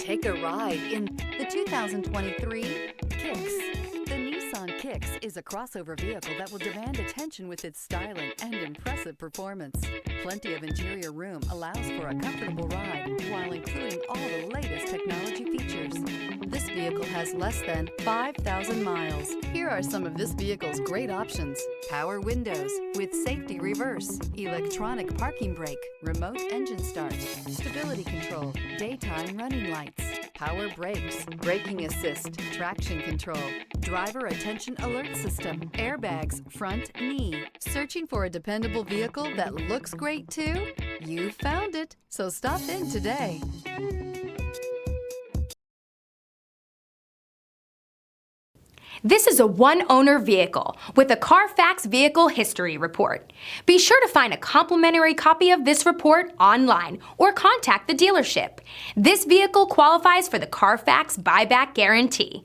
Take a ride in the 2023 Kicks. The Nissan Kicks is a crossover vehicle that will demand attention with its styling and impressive performance. Plenty of interior room allows for a comfortable ride while including all the latest technology features. This vehicle has less than 5,000 miles. Here are some of this vehicle's great options: power windows with safety reverse, electronic parking brake, remote engine start, stability control, daytime running lights, power brakes, braking assist, traction control, driver attention alert system, airbags, front knee. Searching for a dependable vehicle that looks great too? You found it, so stop in today. This is a one-owner vehicle with a Carfax Vehicle History Report. Be sure to find a complimentary copy of this report online or contact the dealership. This vehicle qualifies for the Carfax Buyback Guarantee.